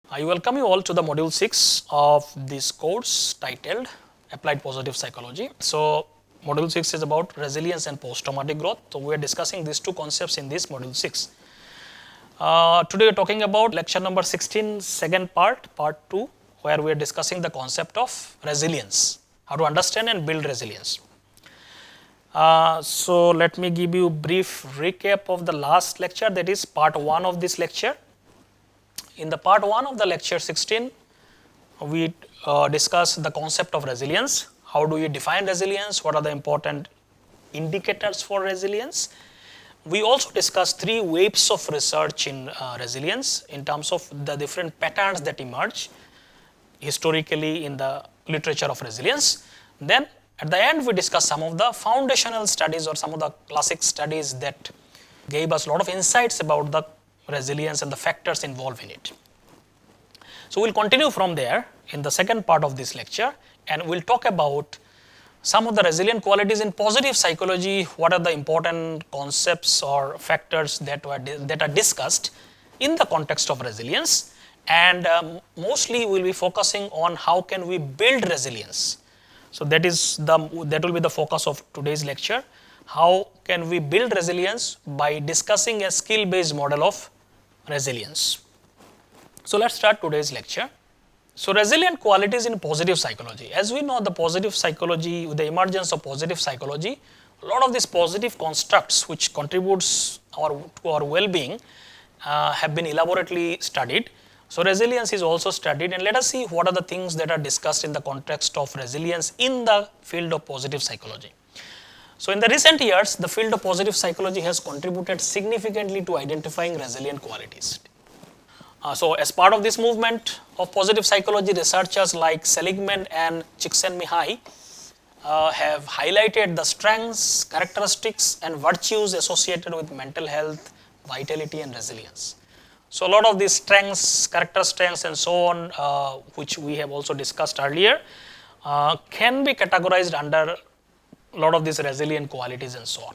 I welcome you all to the module 6 of this course titled Applied Positive Psychology. So, module 6 is about resilience and post-traumatic growth. So, we are discussing these two concepts in this module 6. Today we are talking about lecture number 16, second part 2, where we are discussing the concept of resilience, how to understand and build resilience. So, let me give you a brief recap of the last lecture, that is part 1 of this lecture. In the part 1 of the lecture 16, we discussed the concept of resilience. How do you define resilience? What are the important indicators for resilience? We also discussed 3 waves of research in resilience in terms of the different patterns that emerge historically in the literature of resilience. Then at the end, we discussed some of the foundational studies or some of the classic studies that gave us a lot of insights about the resilience and the factors involved in it. So, we will continue from there in the second part of this lecture, and we will talk about some of the resilient qualities in positive psychology. What are the important concepts or factors that are discussed in the context of resilience, and mostly we will be focusing on how can we build resilience. So, that will be the focus of today's lecture. How can we build resilience by discussing a skill-based model of resilience. So, let us start today's lecture. So, resilient qualities in positive psychology. As we know, the positive psychology, with the emergence of positive psychology, a lot of these positive constructs which contributes to our well-being have been elaborately studied. So, resilience is also studied, and let us see what are the things that are discussed in the context of resilience in the field of positive psychology. So, in the recent years, the field of positive psychology has contributed significantly to identifying resilient qualities. So, as part of this movement of positive psychology, researchers like Seligman and Csikszentmihalyi have highlighted the strengths, characteristics and virtues associated with mental health, vitality and resilience. So, a lot of these strengths, character strengths and so on, which we have also discussed earlier, can be categorized under a lot of these resilient qualities and so on.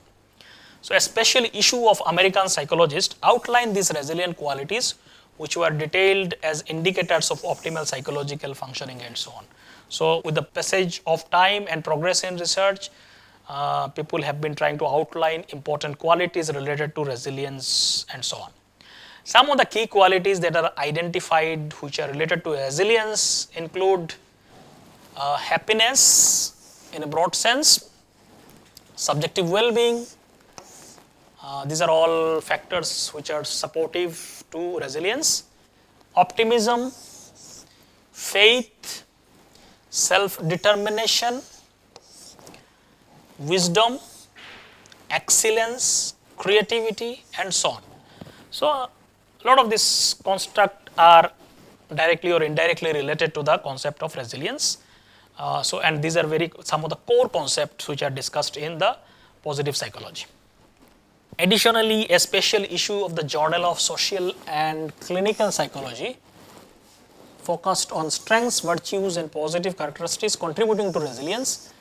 So, a special issue of American psychologists outlined these resilient qualities, which were detailed as indicators of optimal psychological functioning and so on. So, with the passage of time and progress in research, people have been trying to outline important qualities related to resilience and so on. Some of the key qualities that are identified which are related to resilience include happiness in a broad sense, subjective well-being. These are all factors which are supportive to resilience. Optimism, faith, self-determination, wisdom, excellence, creativity and so on. So, a lot of these constructs are directly or indirectly related to the concept of resilience. And these are some of the core concepts which are discussed in the positive psychology. Additionally, a special issue of the Journal of Social and Clinical Psychology focused on strengths, virtues and positive characteristics contributing to resilience.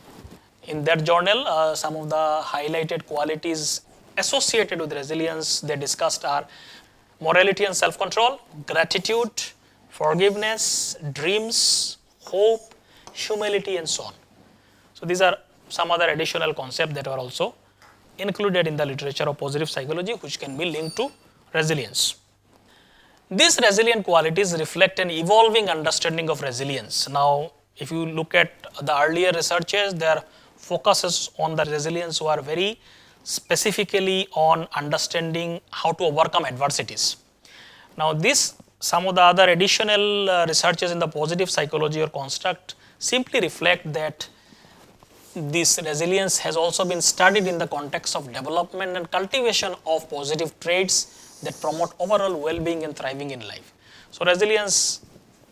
In that journal, some of the highlighted qualities associated with resilience they discussed are morality and self-control, gratitude, forgiveness, dreams, hope, humility and so on. So, these are some other additional concepts that are also included in the literature of positive psychology, which can be linked to resilience. These resilient qualities reflect an evolving understanding of resilience. Now, if you look at the earlier researches, their focuses on the resilience were very specifically on understanding how to overcome adversities. Now, some of the other additional researches in the positive psychology or construct simply reflect that this resilience has also been studied in the context of development and cultivation of positive traits that promote overall well-being and thriving in life. So, resilience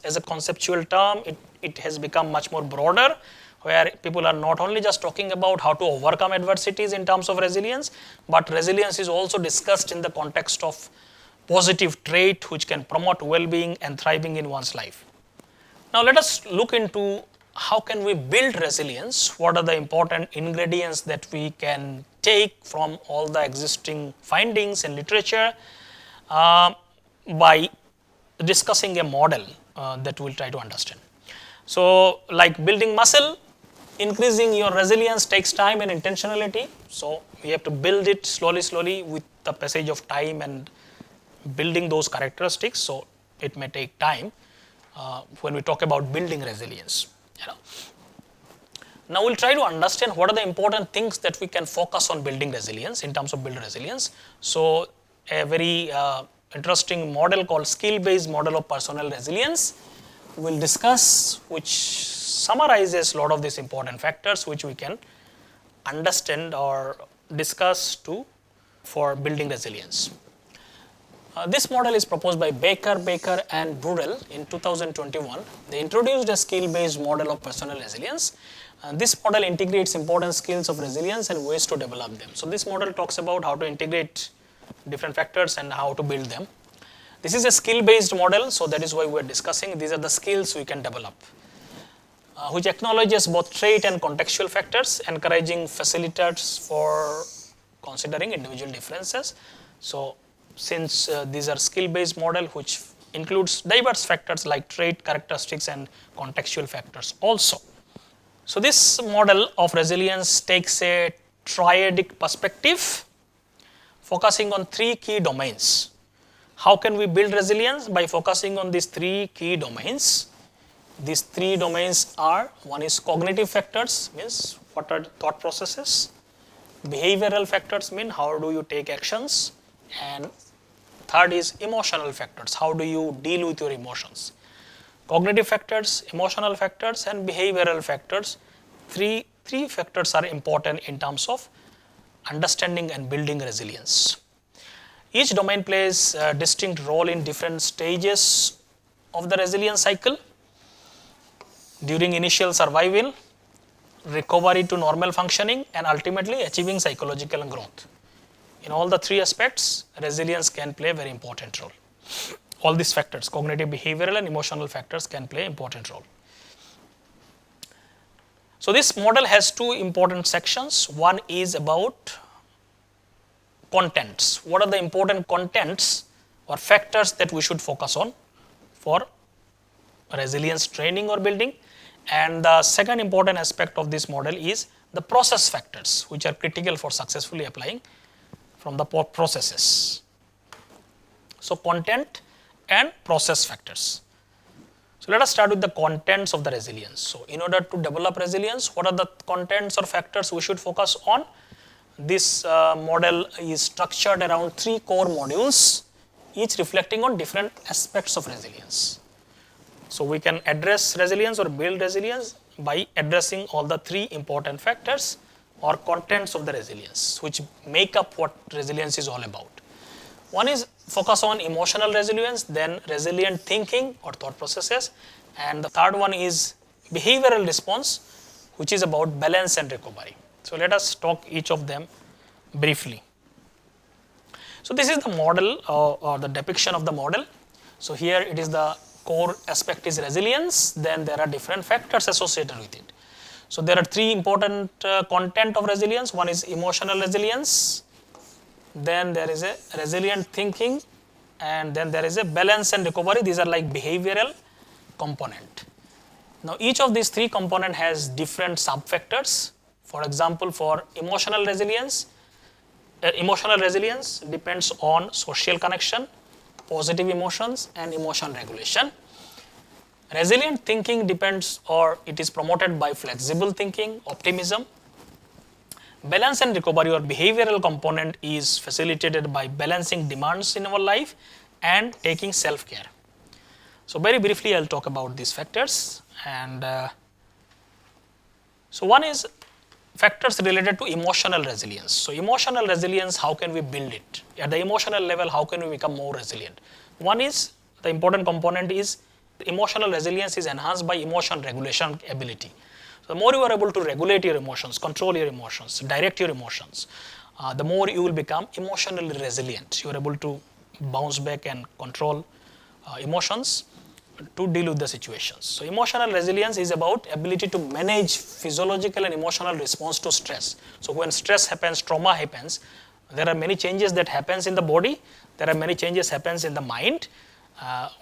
as a conceptual term, it has become much more broader, where people are not only just talking about how to overcome adversities in terms of resilience, but resilience is also discussed in the context of positive trait which can promote well-being and thriving in one's life. Now, let us look into how can we build resilience, what are the important ingredients that we can take from all the existing findings in literature by discussing a model that we'll try to understand. So like building muscle, increasing your resilience takes time and intentionality. So we have to build it slowly with the passage of time and building those characteristics. So it may take time when we talk about building resilience. Now we'll try to understand what are the important things that we can focus on building resilience in terms of build resilience. So a very interesting model called skill-based model of personal resilience we'll discuss, which summarizes a lot of these important factors which we can understand or discuss for building resilience. This model is proposed by Baker and Burrell in 2021. They introduced a skill-based model of personal resilience. This model integrates important skills of resilience and ways to develop them. So this model talks about how to integrate different factors and how to build them. This is a skill-based model, so that is why we are discussing. These are the skills we can develop, which acknowledges both trait and contextual factors, encouraging facilitators for considering individual differences. So since these are skill-based model which includes diverse factors like trait, characteristics and contextual factors also. So this model of resilience takes a triadic perspective focusing on three key domains. How can we build resilience? By focusing on these three key domains. These three domains are, one is cognitive factors, means what are thought processes. Behavioral factors mean how do you take actions, and third is emotional factors, how do you deal with your emotions. Cognitive factors, emotional factors and behavioral factors, three factors are important in terms of understanding and building resilience. Each domain plays a distinct role in different stages of the resilience cycle. During initial survival, recovery to normal functioning and ultimately achieving psychological growth. In all the three aspects, resilience can play a very important role. All these factors, cognitive, behavioral and emotional factors can play an important role. So this model has two important sections. One is about contents. What are the important contents or factors that we should focus on for resilience training or building? And the second important aspect of this model is the process factors, which are critical for successfully applying from the processes. So content and process factors. So let us start with the contents of the resilience. So in order to develop resilience, what are the contents or factors we should focus on? This model is structured around three core modules, each reflecting on different aspects of resilience. So we can address resilience or build resilience by addressing all the three important factors or contents of the resilience, which make up what resilience is all about. One is focus on emotional resilience, then resilient thinking or thought processes, and the third one is behavioral response, which is about balance and recovery. So let us talk each of them briefly. So this is the model or the depiction of the model. So here it is the core aspect is resilience, then there are different factors associated with it. So there are three important content of resilience. One is emotional resilience, then there is a resilient thinking, and then there is a balance and recovery. These are like behavioral component. Now each of these three component has different sub-factors. For example, for emotional resilience depends on social connection, positive emotions and emotion regulation. Resilient thinking depends or it is promoted by flexible thinking, optimism. Balance and recovery or behavioral component is facilitated by balancing demands in our life and taking self-care. So very briefly I'll talk about these factors. And so one is factors related to emotional resilience. So emotional resilience, how can we build it? At the emotional level, how can we become more resilient? One is, the important component is emotional resilience is enhanced by emotion regulation ability. So the more you are able to regulate your emotions, control your emotions, direct your emotions, the more you will become emotionally resilient. You are able to bounce back and control emotions to deal with the situations. So emotional resilience is about ability to manage physiological and emotional response to stress. So when stress happens, trauma happens, there are many changes that happens in the body, there are many changes happens in the mind.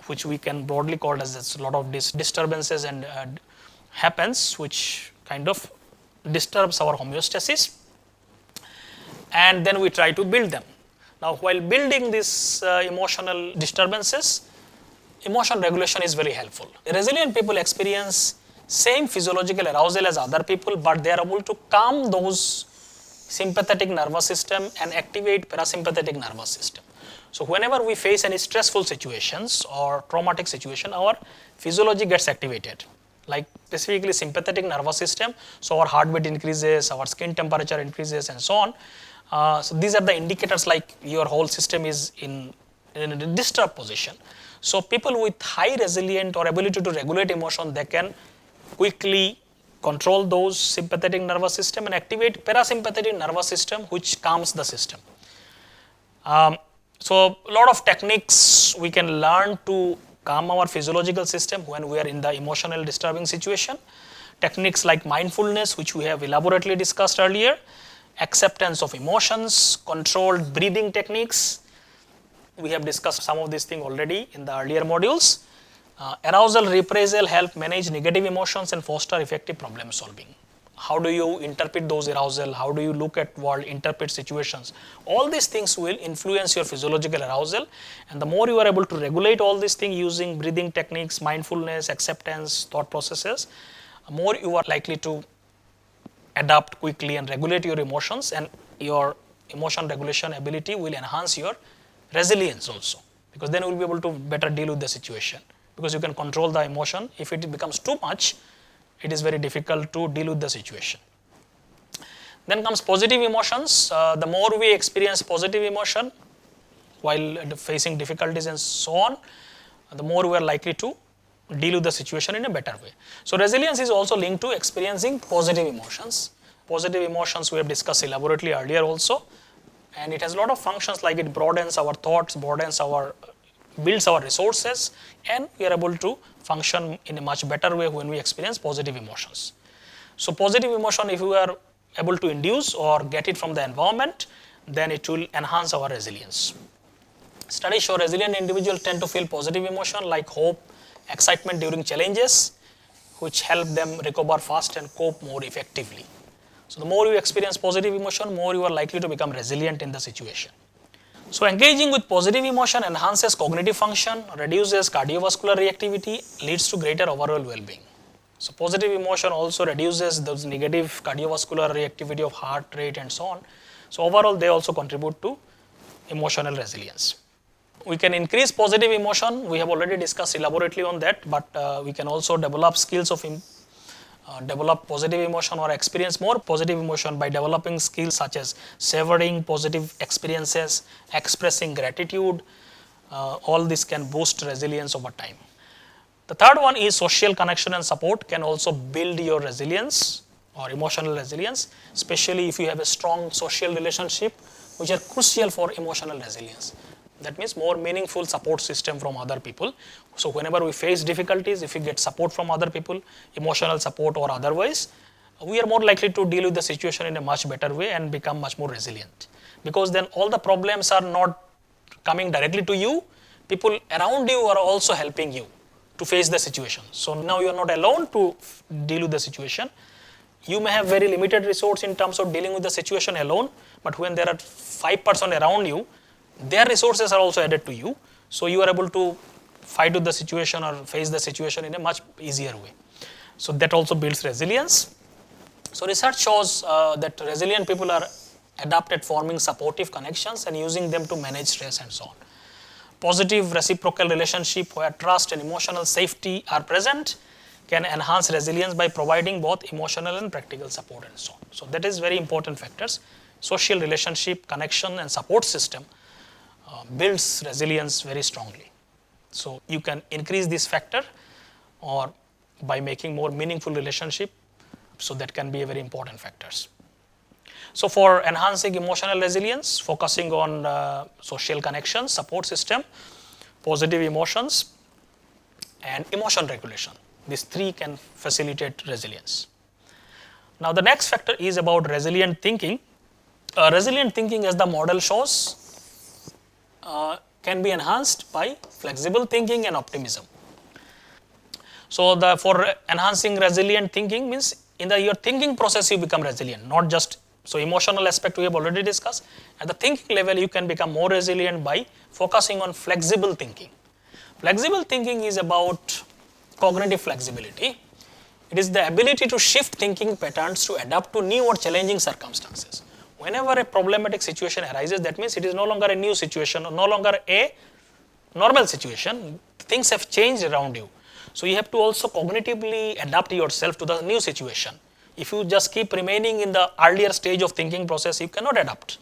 which we can broadly call as a lot of disturbances and happens, which kind of disturbs our homeostasis, and then we try to build them. Now, while building these emotional disturbances, emotion regulation is very helpful. Resilient people experience same physiological arousal as other people, but they are able to calm those sympathetic nervous system and activate parasympathetic nervous system. So whenever we face any stressful situations or traumatic situation, our physiology gets activated, like specifically sympathetic nervous system. So our heartbeat increases, our skin temperature increases, and so on. So these are the indicators, like your whole system is in a disturbed position. So people with high resilient or ability to regulate emotion, they can quickly control those sympathetic nervous system and activate parasympathetic nervous system, which calms the system. So a lot of techniques we can learn to calm our physiological system when we are in the emotional disturbing situation. Techniques like mindfulness, which we have elaborately discussed earlier, acceptance of emotions, controlled breathing techniques. We have discussed some of these things already in the earlier modules. Arousal reprisal help manage negative emotions and foster effective problem solving. How do you interpret those arousal? How do you look at world, interpret situations? All these things will influence your physiological arousal, and the more you are able to regulate all these things using breathing techniques, mindfulness, acceptance, thought processes, more you are likely to adapt quickly and regulate your emotions, and your emotion regulation ability will enhance your resilience also, because then you will be able to better deal with the situation, because you can control the emotion. If it becomes too much, it is very difficult to deal with the situation. Then comes positive emotions. The more we experience positive emotion while facing difficulties and so on, the more we are likely to deal with the situation in a better way. So resilience is also linked to experiencing positive emotions. Positive emotions we have discussed elaborately earlier also, and it has a lot of functions, like it broadens our thoughts, builds our resources, and we are able to function in a much better way when we experience positive emotions. So positive emotion, if we are able to induce or get it from the environment, then it will enhance our resilience. Studies show resilient individuals tend to feel positive emotion like hope, excitement during challenges, which help them recover fast and cope more effectively. So the more you experience positive emotion, more you are likely to become resilient in the situation. So engaging with positive emotion enhances cognitive function, reduces cardiovascular reactivity, leads to greater overall well-being. So positive emotion also reduces those negative cardiovascular reactivity of heart rate and so on. So overall, they also contribute to emotional resilience. We can increase positive emotion. We have already discussed elaborately on that, but we can also develop skills of develop positive emotion or experience more positive emotion by developing skills such as savoring positive experiences, expressing gratitude. All this can boost resilience over time. The third one is social connection and support can also build your resilience or emotional resilience, especially if you have a strong social relationship, which are crucial for emotional resilience. That means more meaningful support system from other people. So whenever we face difficulties, if we get support from other people, emotional support or otherwise, we are more likely to deal with the situation in a much better way and become much more resilient. Because then all the problems are not coming directly to you, people around you are also helping you to face the situation. So now you are not alone to deal with the situation. You may have very limited resource in terms of dealing with the situation alone, but when there are 5 persons around you, their resources are also added to you. So you are able to fight with the situation or face the situation in a much easier way. So that also builds resilience. So research shows that resilient people are adept at forming supportive connections and using them to manage stress and so on. Positive reciprocal relationship where trust and emotional safety are present can enhance resilience by providing both emotional and practical support and so on. So that is very important factors. Social relationship, connection and support system builds resilience very strongly. So you can increase this factor or by making more meaningful relationship, so that can be a very important factors. So for enhancing emotional resilience, focusing on social connections, support system, positive emotions and emotion regulation. These three can facilitate resilience. Now the next factor is about resilient thinking. Resilient thinking, as the model shows, can be enhanced by flexible thinking and optimism. So for enhancing resilient thinking means in your thinking process you become resilient, not just, so emotional aspect we have already discussed. At the thinking level you can become more resilient by focusing on flexible thinking. Flexible thinking is about cognitive flexibility. It is the ability to shift thinking patterns to adapt to new or challenging circumstances. Whenever a problematic situation arises, that means it is no longer a new situation or no longer a normal situation. Things have changed around you. So you have to also cognitively adapt yourself to the new situation. If you just keep remaining in the earlier stage of thinking process, you cannot adapt.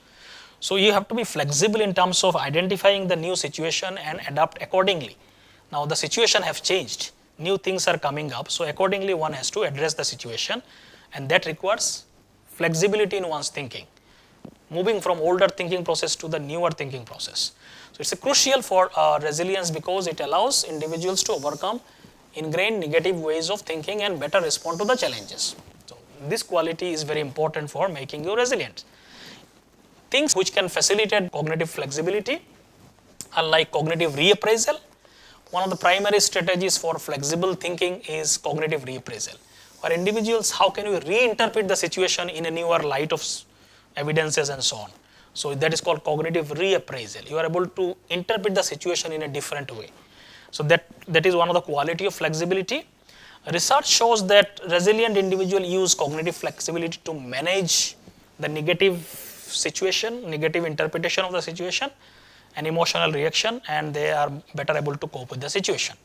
So you have to be flexible in terms of identifying the new situation and adapt accordingly. Now the situation have changed, new things are coming up, so accordingly one has to address the situation, and that requires flexibility in one's thinking, moving from older thinking process to the newer thinking process. So it's crucial for resilience because it allows individuals to overcome ingrained negative ways of thinking and better respond to the challenges. So this quality is very important for making you resilient. Things which can facilitate cognitive flexibility are like cognitive reappraisal. One of the primary strategies for flexible thinking is cognitive reappraisal. For individuals, how can we reinterpret the situation in a newer light of evidences and so on. So that is called cognitive reappraisal. You are able to interpret the situation in a different way. So that is one of the quality of flexibility. Research shows that resilient individuals use cognitive flexibility to manage the negative situation, negative interpretation of the situation and emotional reaction, and they are better able to cope with the situation.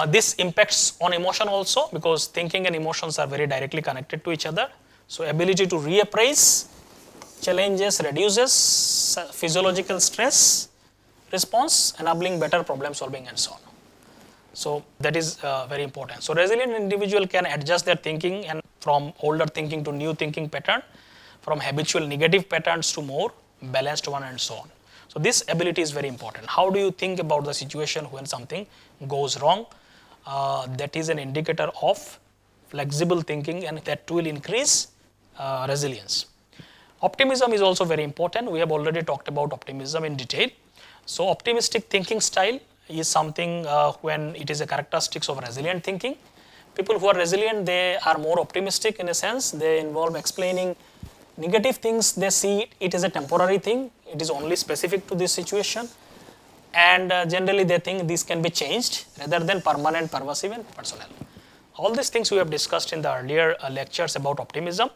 This impacts on emotion also because thinking and emotions are very directly connected to each other. So ability to reappraise challenges reduces physiological stress response, enabling better problem solving and so on. So that is very important. So resilient individual can adjust their thinking and from older thinking to new thinking pattern, from habitual negative patterns to more balanced one and so on. So this ability is very important. How do you think about the situation when something goes wrong? That is an indicator of flexible thinking, and that will increase resilience. Optimism is also very important. We have already talked about optimism in detail. So optimistic thinking style is something when it is a characteristics of resilient thinking. People who are resilient, they are more optimistic in a sense. They involve explaining negative things. They see it as a temporary thing. It is only specific to this situation. And generally they think this can be changed rather than permanent, pervasive and personal. All these things we have discussed in the earlier lectures about optimism.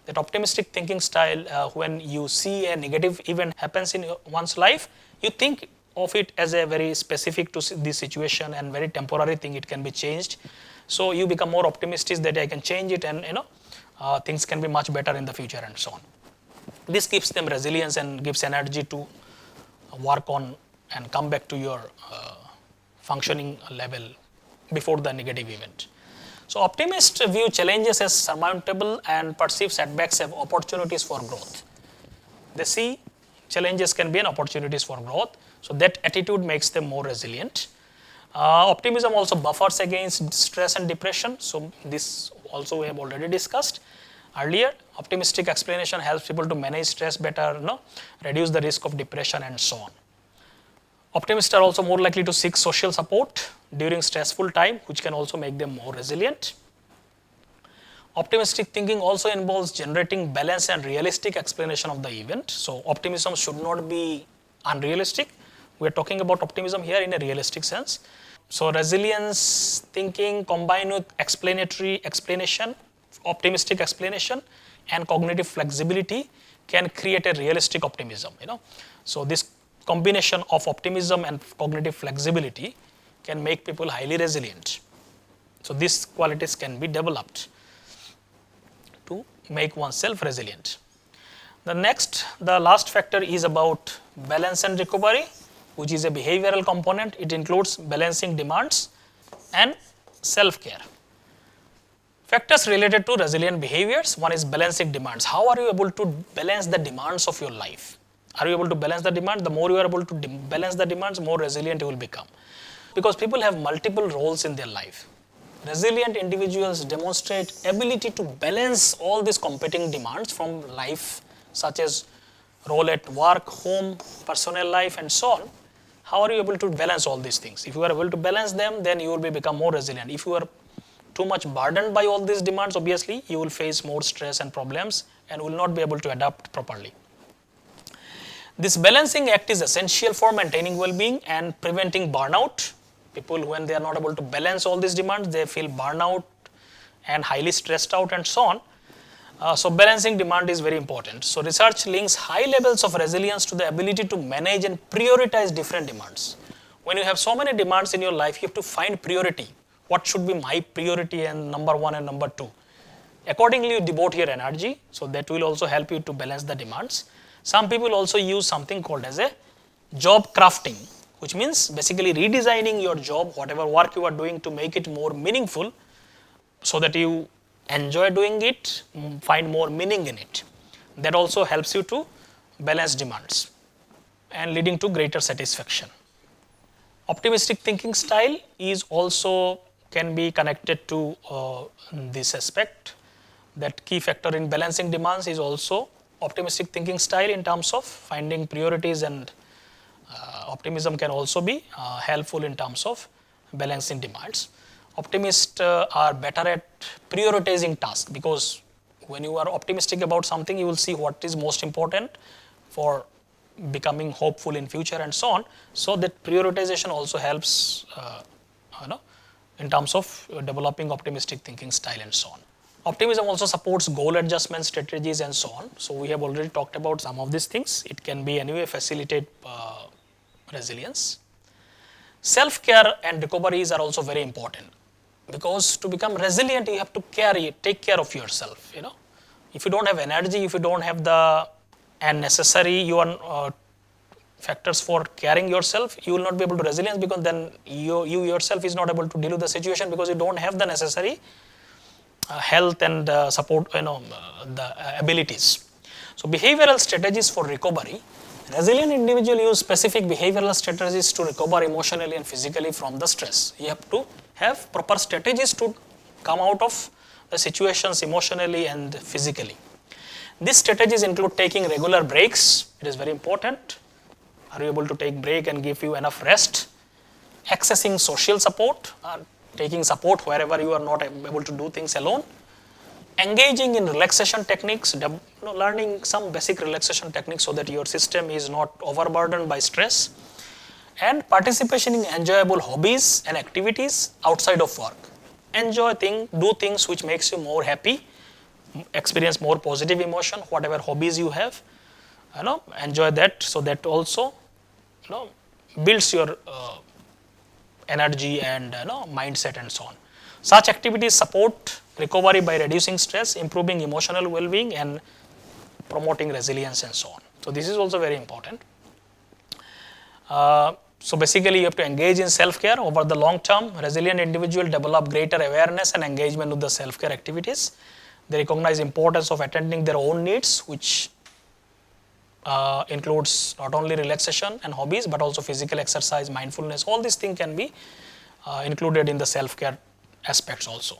That optimistic thinking style, when you see a negative event happens in one's life, you think of it as a very specific to this situation and very temporary thing, it can be changed. So you become more optimistic that I can change it and things can be much better in the future and so on. This gives them resilience and gives energy to work on and come back to your functioning level before the negative event. So optimists view challenges as surmountable and perceive setbacks as opportunities for growth. They see challenges can be an opportunities for growth. So that attitude makes them more resilient. Optimism also buffers against stress and depression. So this also we have already discussed earlier. Optimistic explanation helps people to manage stress better, reduce the risk of depression and so on. Optimists are also more likely to seek social support during stressful time, which can also make them more resilient. Optimistic thinking also involves generating balanced and realistic explanation of the event. So optimism should not be unrealistic. We are talking about optimism here in a realistic sense. So resilience thinking combined with explanation, optimistic explanation and cognitive flexibility can create a realistic optimism. So this combination of optimism and cognitive flexibility can make people highly resilient. So these qualities can be developed to make oneself resilient. The last factor is about balance and recovery, which is a behavioral component. It includes balancing demands and self-care. Factors related to resilient behaviors. One is balancing demands. How are you able to balance the demands of your life? Are you able to balance the demand? The more you are able to balance the demands, more resilient you will become. Because people have multiple roles in their life. Resilient individuals demonstrate ability to balance all these competing demands from life, such as role at work, home, personal life and so on. How are you able to balance all these things? If you are able to balance them, then you will become more resilient. If you are too much burdened by all these demands, obviously you will face more stress and problems and will not be able to adapt properly. This balancing act is essential for maintaining well-being and preventing burnout. People, when they are not able to balance all these demands, they feel burnout and highly stressed out and so on. So balancing demand is very important. So research links high levels of resilience to the ability to manage and prioritize different demands. When you have so many demands in your life, you have to find priority. What should be my priority and number one and number two? Accordingly, you devote your energy, so that will also help you to balance the demands. Some people also use something called as a job crafting, which means basically redesigning your job, whatever work you are doing, to make it more meaningful so that you enjoy doing it, find more meaning in it. That also helps you to balance demands and leading to greater satisfaction. Optimistic thinking style is also can be connected to this aspect. That key factor in balancing demands is also optimistic thinking style in terms of finding priorities, and optimism can also be helpful in terms of balancing demands. Optimists are better at prioritizing tasks, because when you are optimistic about something, you will see what is most important for becoming hopeful in future and so on. So that prioritization also helps in terms of developing optimistic thinking style and so on. Optimism also supports goal adjustment strategies and so on. So we have already talked about some of these things. It can be anyway facilitate resilience. Self-care and recoveries are also very important, because to become resilient, you have to take care of yourself. If you don't have energy, if you don't have the necessary factors for caring yourself, you will not be able to resilience, because then you yourself is not able to deal with the situation, because you don't have the necessary health and support, the abilities. So behavioral strategies for recovery. Resilient individuals use specific behavioral strategies to recover emotionally and physically from the stress. You have to have proper strategies to come out of the situations emotionally and physically. These strategies include taking regular breaks. It is very important. Are you able to take break and give you enough rest? Accessing social support, taking support wherever you are not able to do things alone. Engaging in relaxation techniques, learning some basic relaxation techniques so that your system is not overburdened by stress. And participation in enjoyable hobbies and activities outside of work. Do things which makes you more happy, experience more positive emotion, whatever hobbies you have, enjoy that, so that also builds your energy and mindset and so on. Such activities support recovery by reducing stress, improving emotional well-being, and promoting resilience and so on. So this is also very important. So basically you have to engage in self-care over the long term. Resilient individuals develop greater awareness and engagement with the self-care activities. They recognize importance of attending their own needs, which includes not only relaxation and hobbies, but also physical exercise, mindfulness. All these things can be included in the self-care aspects also.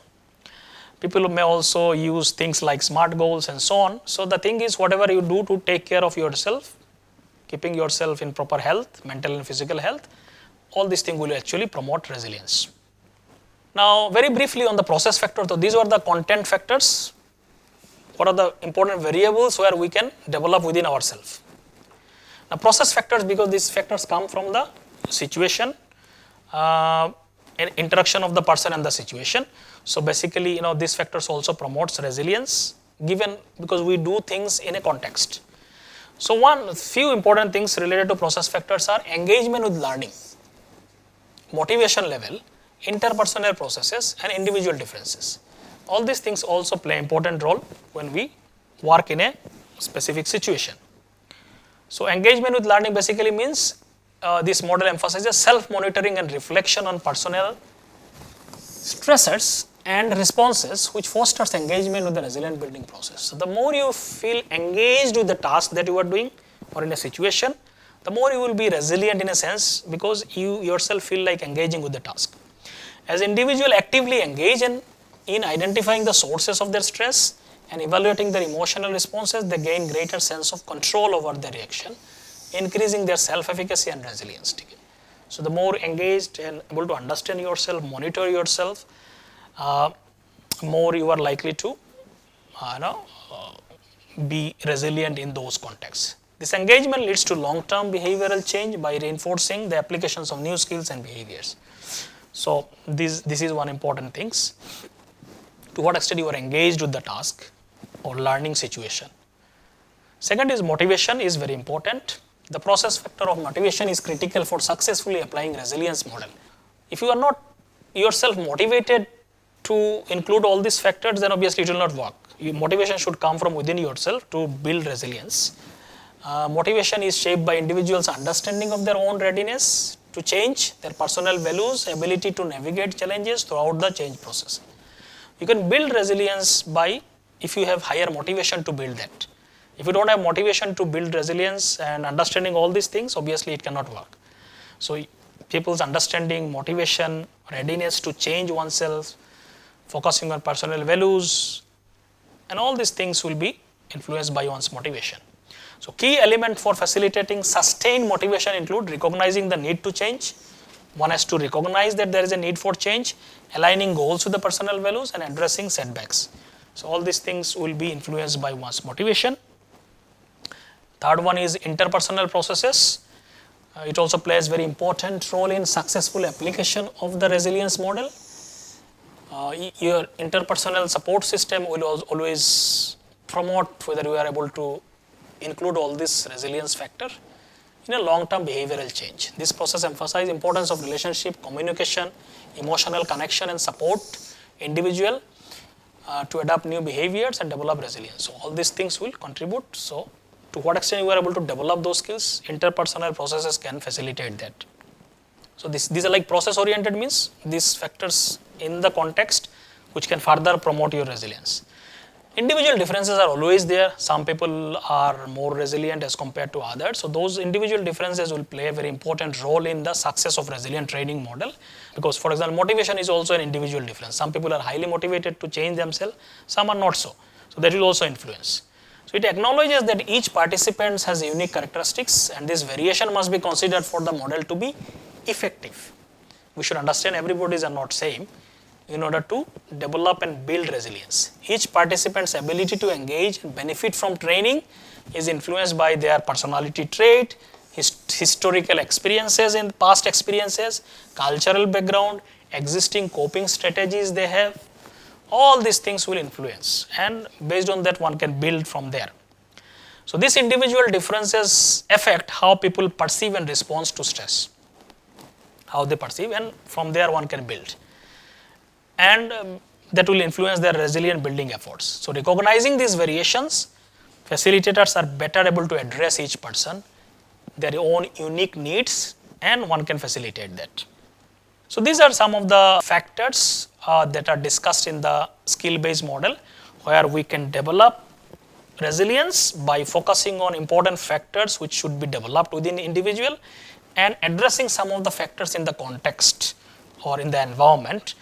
People may also use things like SMART goals and so on. So the thing is, whatever you do to take care of yourself, keeping yourself in proper health, mental and physical health, all these things will actually promote resilience. Now, very briefly on the process factor. So these are the content factors. What are the important variables where we can develop within ourselves? Now, process factors, because these factors come from the situation, interaction of the person and the situation. So basically, these factors also promotes resilience, given because we do things in a context. So few important things related to process factors are engagement with learning, motivation level, interpersonal processes, and individual differences. All these things also play an important role when we work in a specific situation. So engagement with learning basically means this model emphasizes self-monitoring and reflection on personal stressors and responses, which fosters engagement with the resilient building process. So the more you feel engaged with the task that you are doing or in a situation, the more you will be resilient in a sense, because you yourself feel like engaging with the task. As individuals actively engage in identifying the sources of their stress and evaluating their emotional responses, they gain greater sense of control over their reaction, increasing their self-efficacy and resilience. So the more engaged and able to understand yourself, monitor yourself, more you are likely to be resilient in those contexts. This engagement leads to long-term behavioral change by reinforcing the applications of new skills and behaviors. So this is one important thing. To what extent you are engaged with the task or learning situation. Second is motivation is very important. The process factor of motivation is critical for successfully applying resilience model. If you are not yourself motivated to include all these factors, then obviously it will not work. Your motivation should come from within yourself to build resilience. Motivation is shaped by individuals' understanding of their own readiness to change, their personal values, ability to navigate challenges throughout the change process. You can build resilience by if you have higher motivation to build that. If you don't have motivation to build resilience and understanding all these things, obviously it cannot work. So people's understanding, motivation, readiness to change oneself, focusing on personal values, and all these things will be influenced by one's motivation. So key element for facilitating sustained motivation include recognizing the need to change. One has to recognize that there is a need for change, aligning goals with the personal values, and addressing setbacks. So all these things will be influenced by one's motivation. Third one is interpersonal processes. It also plays very important role in successful application of the resilience model. Your interpersonal support system will always promote whether you are able to include all this resilience factor in a long-term behavioral change. This process emphasizes importance of relationship, communication, emotional connection, and support individual to adapt new behaviors and develop resilience. So all these things will contribute. So to what extent you are able to develop those skills, interpersonal processes can facilitate that. So these are like process-oriented, means these factors in the context which can further promote your resilience. Individual differences are always there. Some people are more resilient as compared to others. So those individual differences will play a very important role in the success of resilient training model. Because for example, motivation is also an individual difference. Some people are highly motivated to change themselves, some are not so. So that will also influence. So it acknowledges that each participant has unique characteristics and this variation must be considered for the model to be effective. We should understand everybody's are not same in order to develop and build resilience. Each participant's ability to engage and benefit from training is influenced by their personality trait, historical experiences in past experiences, cultural background, existing coping strategies they have. All these things will influence and based on that one can build from there. So these individual differences affect how people perceive and respond to stress, how they perceive, and from there one can build. And that will influence their resilient building efforts. So recognizing these variations, facilitators are better able to address each person, their own unique needs, and one can facilitate that. So these are some of the factors that are discussed in the skill-based model, where we can develop resilience by focusing on important factors which should be developed within the individual and addressing some of the factors in the context or in the environment.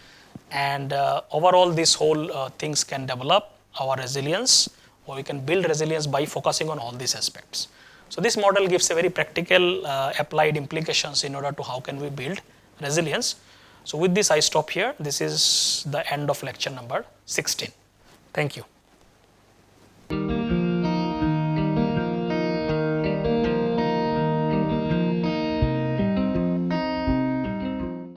And overall these whole things can develop our resilience, or we can build resilience by focusing on all these aspects. So this model gives a very practical applied implications in order to how can we build resilience. So with this I stop here. This is the end of lecture number 16. Thank you.